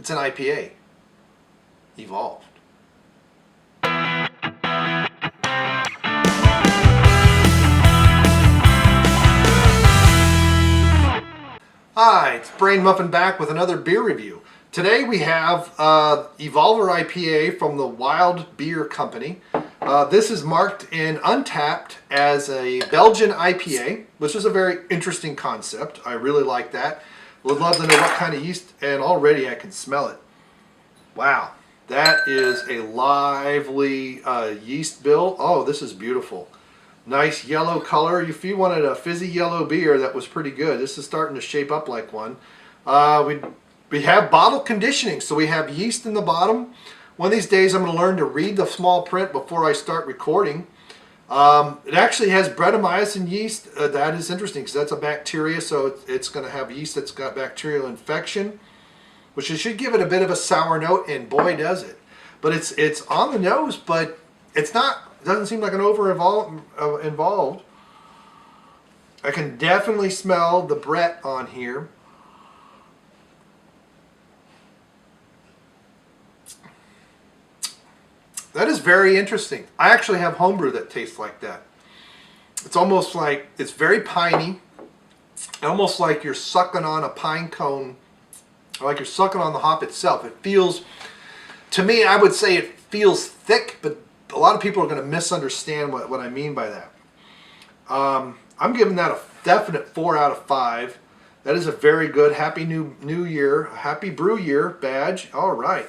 It's an IPA. Evolved. Hi, it's Brainmuffin back with another beer review. Today we have Evolver IPA from the Wild Beer Company. This is marked in Untapped as a Belgian IPA, which is a very interesting concept. I really like that. Would love to know what kind of yeast, and already I can smell it. Wow, that is a lively yeast bill. Oh, this is beautiful. Nice yellow color. If you wanted a fizzy yellow beer, that was pretty good. This is starting to shape up like one. We have bottle conditioning, so we have yeast in the bottom. One of these days I'm going to learn to read the small print before I start recording. It actually has Brettanomyces yeast. That is interesting because that's a bacteria, so it's going to have yeast that's got bacterial infection, which should give it a bit of a sour note, and boy does it. But it's on the nose, but it's not. Doesn't seem like an involved. I can definitely smell the Brett on here. That is very interesting. I actually have homebrew that tastes like that. It's almost like, it's very piney, almost like you're sucking on a pine cone, or like you're sucking on the hop itself. It feels, to me, I would say it feels thick, but a lot of people are going to misunderstand what I mean by that. I'm giving that a definite 4 out of 5. That is a very good Happy New Year, Happy Brew Year badge. All right.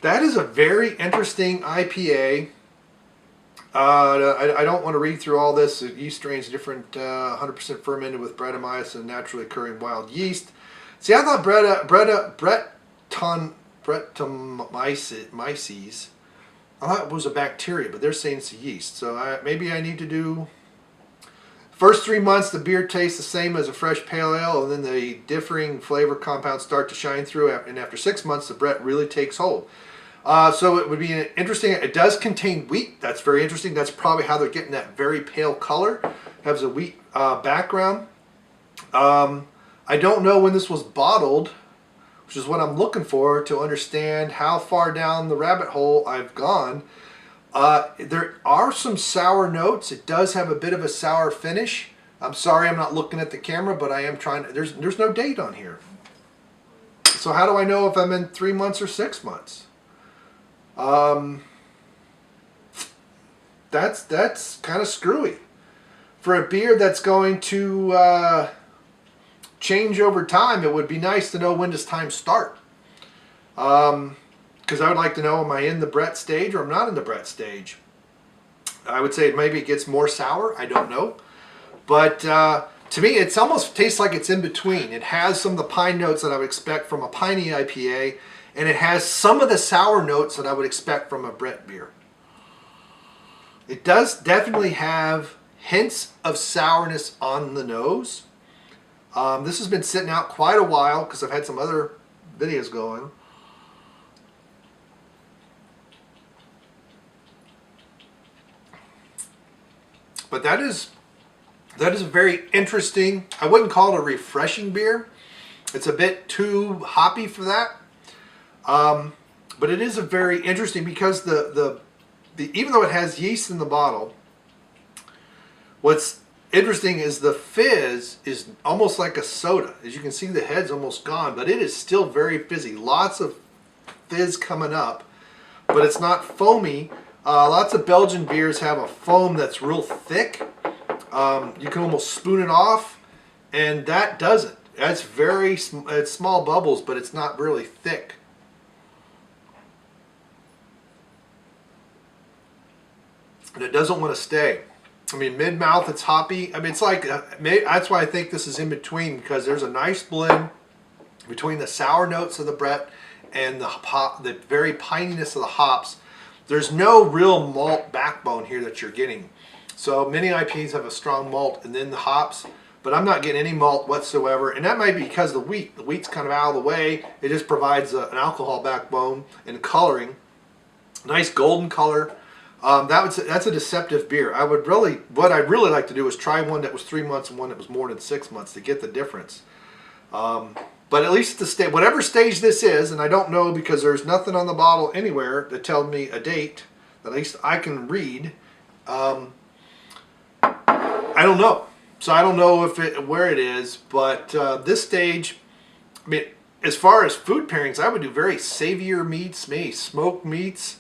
That is a very interesting IPA. I don't want to read through all this. Yeast strains different, 100% fermented with Brettanomyces and naturally occurring wild yeast. See, I thought Brettanomyces, I thought it was a bacteria, but they're saying it's a yeast. So maybe I need to do... First 3 months, the beer tastes the same as a fresh pale ale, and then the differing flavor compounds start to shine through, and after 6 months, the Brett really takes hold. So it would be interesting. It does contain wheat. That's very interesting. That's probably how they're getting that very pale color. It has a wheat background. I don't know when this was bottled, which is what I'm looking for to understand how far down the rabbit hole I've gone. There are some sour notes. It does have a bit of a sour finish. I'm sorry I'm not looking at the camera, but I am trying to, there's no date on here. So how do I know if I'm in 3 months or 6 months? That's kind of screwy. For a beer that's going to change over time, it would be nice to know when does time start. Because I would like to know, am I in the Brett stage or I'm not in the Brett stage? I would say maybe it gets more sour. I don't know. But to me, it almost tastes like it's in between. It has some of the pine notes that I would expect from a piney IPA, and it has some of the sour notes that I would expect from a Brett beer. It does definitely have hints of sourness on the nose. This has been sitting out quite a while because I've had some other videos going. But that is a very interesting, I wouldn't call it a refreshing beer. It's a bit too hoppy for that. But it is a very interesting because the even though it has yeast in the bottle, what's interesting is the fizz is almost like a soda. As you can see, the head's almost gone, but it is still very fizzy. Lots of fizz coming up, but it's not foamy. Lots of Belgian beers have a foam that's real thick. You can almost spoon it off, and that doesn't. It's it's small bubbles, but it's not really thick. And it doesn't want to stay. I mean, mid-mouth, it's hoppy. I mean, it's like, that's why I think this is in between, because there's a nice blend between the sour notes of the Brett and the very pininess of the hops. There's no real malt backbone here that you're getting. So many IPAs have a strong malt and then the hops, but I'm not getting any malt whatsoever. And that might be because of the wheat. The wheat's kind of out of the way. It just provides an alcohol backbone and coloring. Nice golden color. That's a deceptive beer. What I'd really like to do is try one that was 3 months and one that was more than 6 months to get the difference. But But at least the stage, whatever stage this is, and I don't know because there's nothing on the bottle anywhere that tells me a date that at least I can read. I don't know. So I don't know where it is, but this stage, I mean, as far as food pairings, I would do very savourier meats, maybe smoked meats.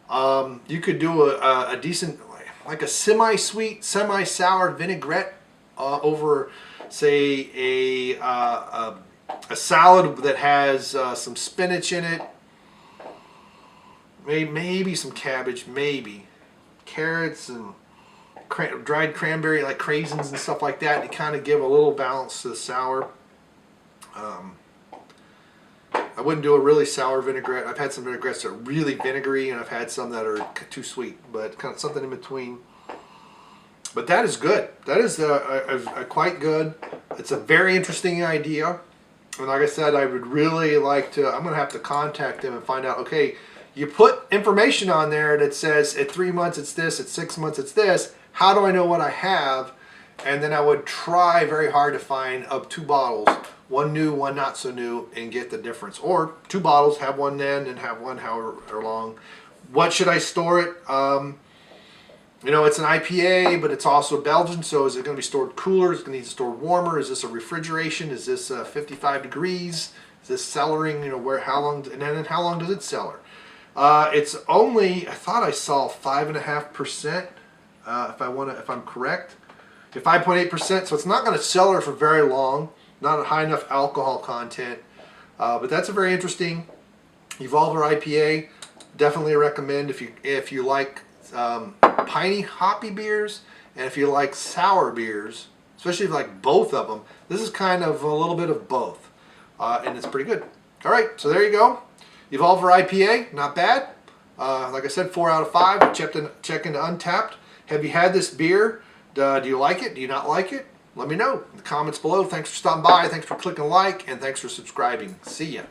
You could do a decent, like a semi-sweet, semi-sour vinaigrette over, say, a salad that has some spinach in it, maybe some cabbage, maybe carrots and dried cranberry, like craisins and stuff like that, to kind of give a little balance to the sour. I wouldn't do a really sour vinaigrette. I've had some vinaigrettes that are really vinegary, and I've had some that are too sweet, but kind of something in between. But that is good. That is quite good. It's a very interesting idea. And like I said, I would really like to, I'm going to have to contact them and find out, okay, you put information on there that says at 3 months it's this, at 6 months it's this. How do I know what I have? And then I would try very hard to find up 2 bottles, one new, one not so new, and get the difference. Or 2 bottles, have one then and have one however long. What should I store it? You know, it's an IPA, but it's also Belgian, so is it going to be stored cooler? Is it going to need to store warmer? Is this a refrigeration? Is this 55 degrees? Is this cellaring? You know, how long? And then how long does it cellar? It's only, I thought I saw 5.5%. If I'm correct, 5.8%. So it's not going to cellar for very long. Not a high enough alcohol content, but that's a very interesting Evolver IPA. Definitely recommend if you like piney hoppy beers, and if you like sour beers, especially if you like both of them. This is kind of a little bit of both, and it's pretty good. All right, so there you go. Evolver IPA, not bad. Like I said, 4 out of 5. Check into Untapped. Have you had this beer? Do you like it? Do you not like it? Let me know in the comments below. Thanks for stopping by. Thanks for clicking like, and thanks for subscribing. See ya.